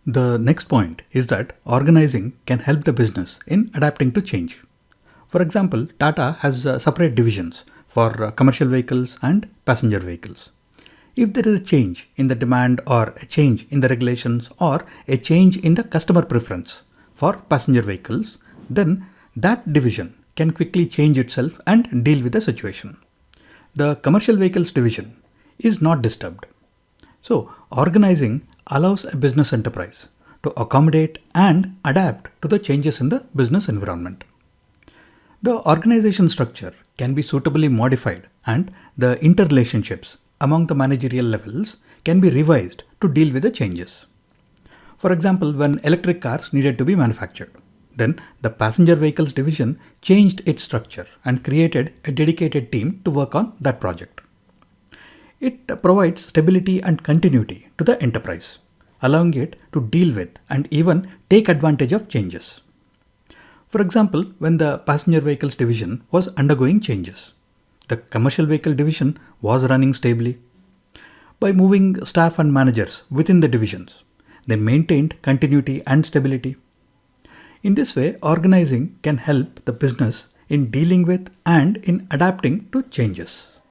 The next point is that organizing can help the business in adapting to change. For example, Tata has separate divisions for commercial vehicles and passenger vehicles. If there is a change in the demand or a change in the regulations or a change in the customer preference for passenger vehicles, then that division can quickly change itself and deal with the situation. The commercial vehicles division is not disturbed. So, organizing allows a business enterprise to accommodate and adapt to the changes in the business environment. The organization structure can be suitably modified and the interrelationships among the managerial levels can be revised to deal with the changes. For example, when electric cars needed to be manufactured, then the passenger vehicles division changed its structure and created a dedicated team to work on that project. It provides stability and continuity to the enterprise, allowing it to deal with and even take advantage of changes. For example, when the passenger vehicles division was undergoing changes, the commercial vehicle division was running stably. By moving staff and managers within the divisions, they maintained continuity and stability. In this way, organizing can help the business in dealing with and in adapting to changes.